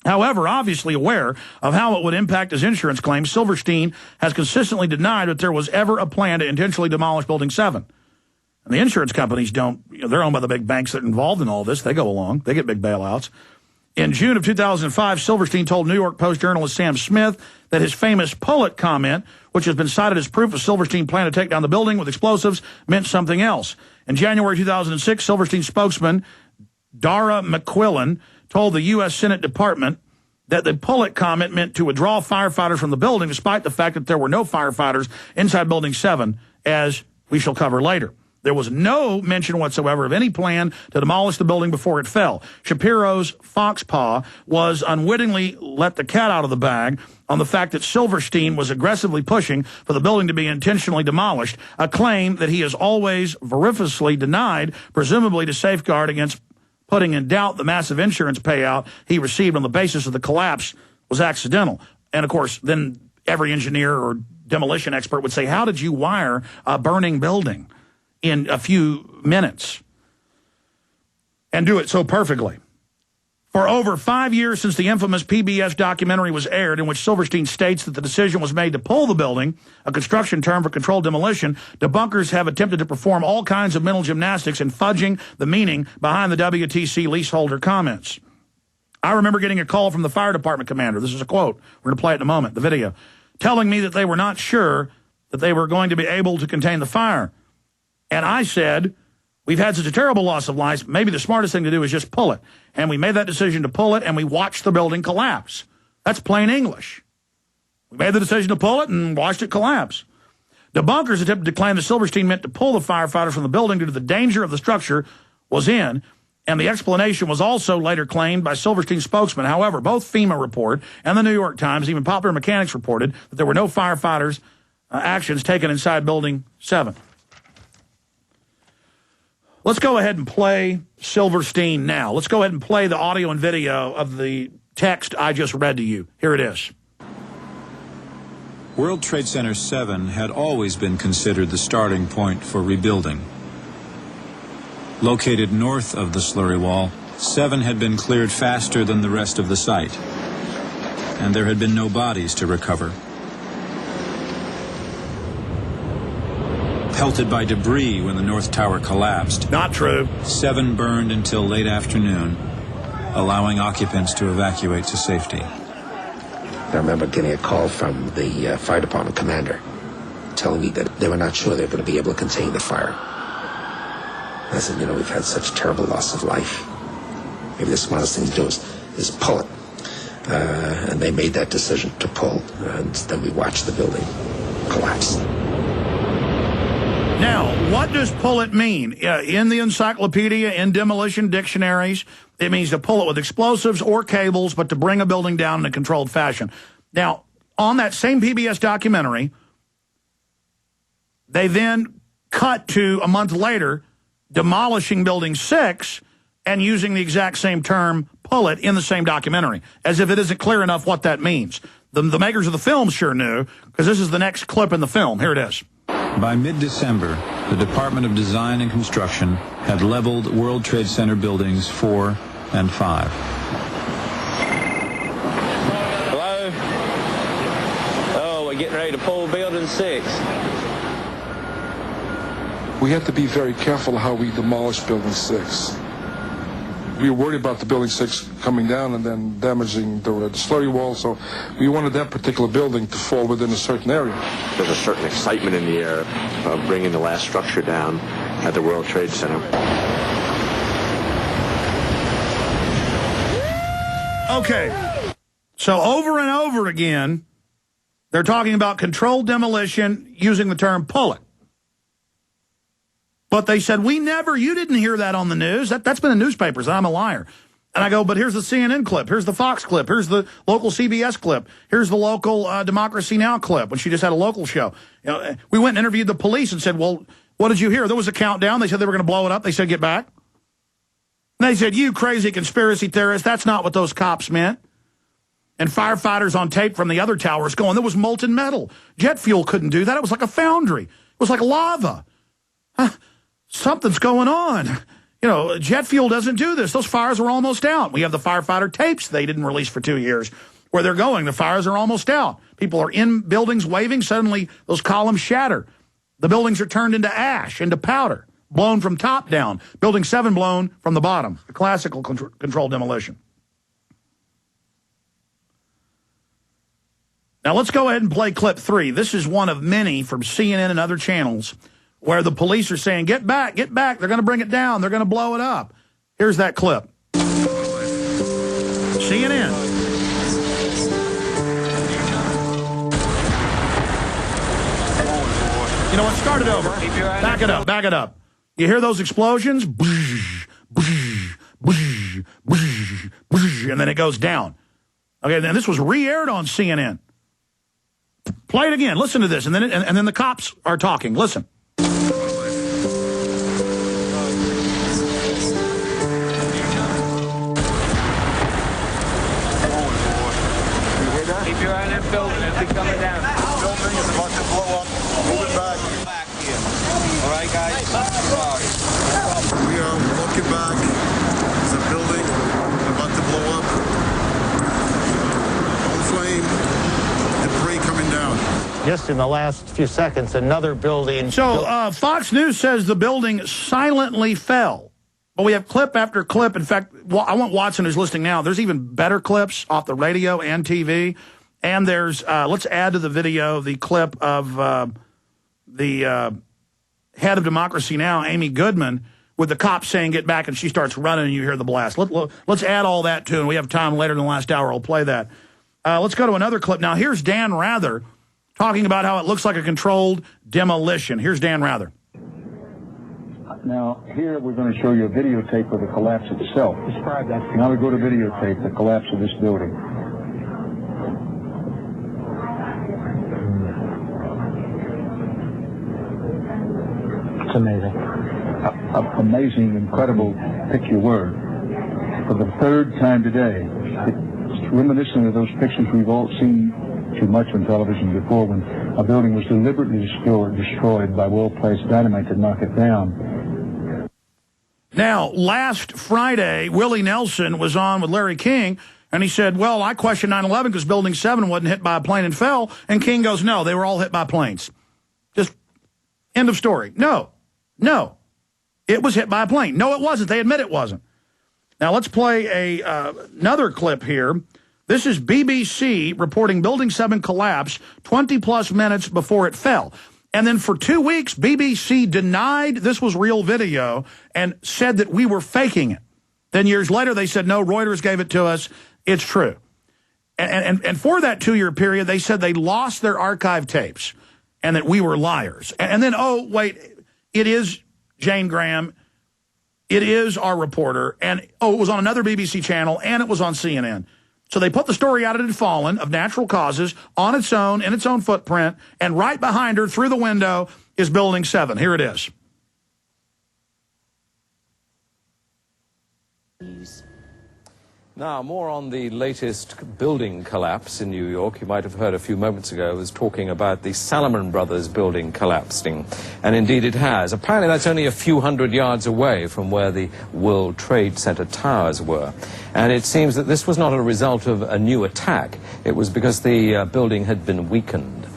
However, obviously aware of how it would impact his insurance claims, Silverstein has consistently denied that there was ever a plan to intentionally demolish Building 7. And the insurance companies don't, they're owned by the big banks that are involved in all this. They go along. They get big bailouts. In June of 2005, Silverstein told New York Post journalist Sam Smith that his famous pull it comment, which has been cited as proof of Silverstein's plan to take down the building with explosives, meant something else. In January 2006, Silverstein spokesman Dara McQuillan told the U.S. Senate Department that the pull it comment meant to withdraw firefighters from the building, despite the fact that there were no firefighters inside Building 7, as we shall cover later. There was no mention whatsoever of any plan to demolish the building before it fell. Shapiro's Foxpaw was unwittingly let the cat out of the bag on the fact that Silverstein was aggressively pushing for the building to be intentionally demolished, a claim that he has always vociferously denied, presumably to safeguard against putting in doubt the massive insurance payout he received on the basis of the collapse was accidental. And, of course, then every engineer or demolition expert would say, how did you wire a burning building in a few minutes and do it so perfectly? For over 5 years since the infamous PBS documentary was aired, in which Silverstein states that the decision was made to pull the building, a construction term for controlled demolition, debunkers have attempted to perform all kinds of mental gymnastics in fudging the meaning behind the WTC leaseholder comments. I remember getting a call from the fire department commander. This is a quote. We're going to play it in a moment, the video, telling me that they were not sure that they were going to be able to contain the fire. And I said, we've had such a terrible loss of life, maybe the smartest thing to do is just pull it. And we made that decision to pull it, and we watched the building collapse. That's plain English. We made the decision to pull it and watched it collapse. Debunkers attempted to claim that Silverstein meant to pull the firefighters from the building due to the danger of the structure was in, and the explanation was also later claimed by Silverstein's spokesman. However, both FEMA report and the New York Times, even Popular Mechanics, reported that there were no firefighters' actions taken inside Building 7. Let's go ahead and play Silverstein now. Let's go ahead and play the audio and video of the text I just read to you. Here it is. World Trade Center 7 had always been considered the starting point for rebuilding. Located north of the slurry wall, 7 had been cleared faster than the rest of the site, and there had been no bodies to recover. Pelted by debris when the North Tower collapsed. Not true. 7 burned until late afternoon, allowing occupants to evacuate to safety. I remember getting a call from the fire department commander telling me that they were not sure they were going to be able to contain the fire. I said, we've had such terrible loss of life. Maybe the smartest thing to do is pull it. And they made that decision to pull, and then we watched the building collapse. Now, what does pull it mean? In the encyclopedia, in demolition dictionaries, it means to pull it with explosives or cables, but to bring a building down in a controlled fashion. Now, on that same PBS documentary, they then cut to, a month later, demolishing Building 6 and using the exact same term, pull it, in the same documentary, as if it isn't clear enough what that means. The makers of the film sure knew, because this is the next clip in the film. Here it is. By mid-December, the Department of Design and Construction had leveled World Trade Center buildings 4 and 5. Hello? Oh, we're getting ready to pull Building 6. We have to be very careful how we demolish Building 6. We were worried about the Building 6 coming down and then damaging the slurry wall, so we wanted that particular building to fall within a certain area. There's a certain excitement in the air of bringing the last structure down at the World Trade Center. Okay, so over and over again, they're talking about controlled demolition using the term pull it. But they said, you didn't hear that on the news. That's been in newspapers. I'm a liar. And I go, but here's the CNN clip. Here's the Fox clip. Here's the local CBS clip. Here's the local Democracy Now! Clip when she just had a local show. We went and interviewed the police and said, well, what did you hear? There was a countdown. They said they were going to blow it up. They said, get back. And they said, you crazy conspiracy theorist, that's not what those cops meant. And firefighters on tape from the other towers going, there was molten metal. Jet fuel couldn't do that. It was like a foundry. It was like lava. Something's going on. You know, jet fuel doesn't do this. Those fires are almost out. We have the firefighter tapes they didn't release for 2 years where they're going. The fires are almost out. People are in buildings waving. Suddenly, those columns shatter. The buildings are turned into ash, into powder, blown from top down. Building 7 blown from the bottom. The classical controlled demolition. Now, let's go ahead and play clip 3. This is one of many from CNN and other channels where the police are saying, get back, get back. They're going to bring it down. They're going to blow it up. Here's that clip. CNN. You know what? Start it over. Back it up. Back it up. You hear those explosions? And then it goes down. Okay, then this was re-aired on CNN. Play it again. Listen to this. And then the cops are talking. Listen. Keep your eye on that building. It'll be coming down. Building is about to blow up. Moving back. Back here. All right, guys? We are walking back. There's a building about to blow up. On flame. Debris coming down. Just in the last few seconds, another building. So Fox News says the building silently fell. But we have clip after clip. In fact, I want Watson, who's listening now, there's even better clips off the radio and TV. And there's, let's add to the video the clip of the head of Democracy Now!, Amy Goodman, with the cops saying, get back, and she starts running, and you hear the blast. Let's add all that, too, and we have time later in the last hour. I'll play that. Let's go to another clip. Now, here's Dan Rather talking about how it looks like a controlled demolition. Here's Dan Rather. Now, here we're going to show you a videotape of the collapse itself. Describe that. Now we go to videotape, the collapse of this building. It's amazing. Amazing, incredible, pick your word. For the third time today, it's reminiscent of those pictures we've all seen too much on television before when a building was deliberately destroyed by well-placed dynamite to knock it down. Now, last Friday, Willie Nelson was on with Larry King, and he said, well, I questioned 9/11 because Building 7 wasn't hit by a plane and fell. And King goes, no, they were all hit by planes. Just end of story. No, it was hit by a plane. No, it wasn't. They admit it wasn't. Now, let's play another clip here. This is BBC reporting Building 7 collapse 20-plus minutes before it fell. And then for 2 weeks, BBC denied this was real video and said that we were faking it. Then years later, they said, no, Reuters gave it to us. It's true. And for that 2-year period, they said they lost their archive tapes and that we were liars. And then, oh, wait, it is Jane Graham. It is our reporter. And, oh, it was on another BBC channel, and it was on CNN. So they put the story out it had fallen of natural causes on its own, in its own footprint, and right behind her through the window is Building 7. Here it is. Now, more on the latest building collapse in New York. You might have heard a few moments ago I was talking about the Salomon Brothers building collapsing. And indeed it has. Apparently that's only a few hundred yards away from where the World Trade Center towers were. And it seems that this was not a result of a new attack. It was because the building had been weakened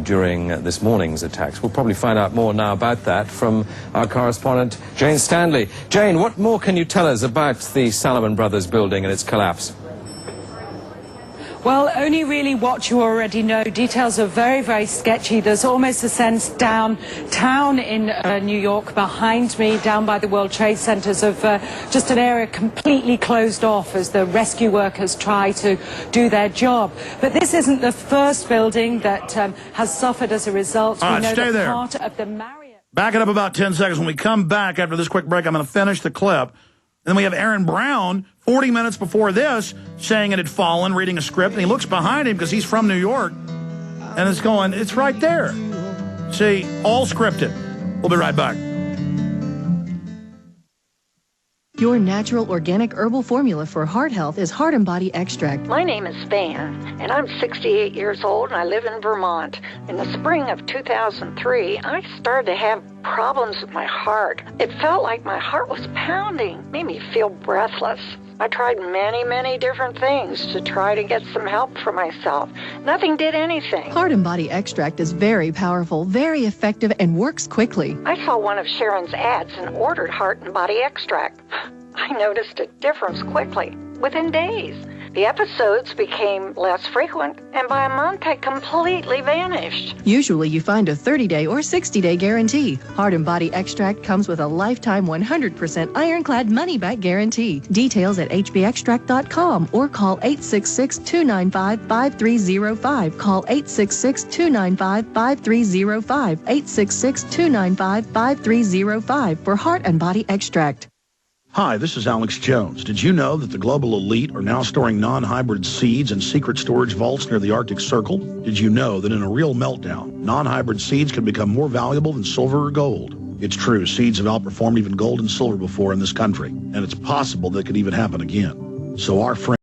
during this morning's attacks. We'll probably find out more now about that from our correspondent, Jane Stanley. Jane, what more can you tell us about the Salomon Brothers building and its collapse? Well, only really what you already know. Details are very, very sketchy. There's almost a sense downtown in New York behind me, down by the World Trade Centers, of just an area completely closed off as the rescue workers try to do their job. But this isn't the first building that has suffered as a result. All right, we know stay that there. part of the Marriott... Back it up about 10 seconds. When we come back after this quick break, I'm going to finish the clip. And then we have Aaron Brown, 40 minutes before this, saying it had fallen, reading a script. And he looks behind him because he's from New York. And it's going, it's right there. See, all scripted. We'll be right back. Your natural organic herbal formula for heart health is Heart and Body Extract. My name is Van, and I'm 68 years old, and I live in Vermont. In the spring of 2003, I started to have problems with my heart. It felt like my heart was pounding, made me feel breathless. I tried many different things to try to get some help for myself. Nothing did anything. Heart and Body Extract is very powerful, very effective, and works quickly. I saw one of Sharon's ads and ordered Heart and Body Extract. I noticed a difference quickly, within days. The episodes became less frequent, and by a month I completely vanished. Usually you find a 30-day or 60-day guarantee. Heart and Body Extract comes with a lifetime 100% ironclad money-back guarantee. Details at hbextract.com or call 866-295-5305. Call 866-295-5305. 866-295-5305 for Heart and Body Extract. Hi, this is Alex Jones. Did you know that the global elite are now storing non-hybrid seeds in secret storage vaults near the Arctic Circle? Did you know that in a real meltdown, non-hybrid seeds can become more valuable than silver or gold? It's true, seeds have outperformed even gold and silver before in this country, and it's possible that it could even happen again. So our friend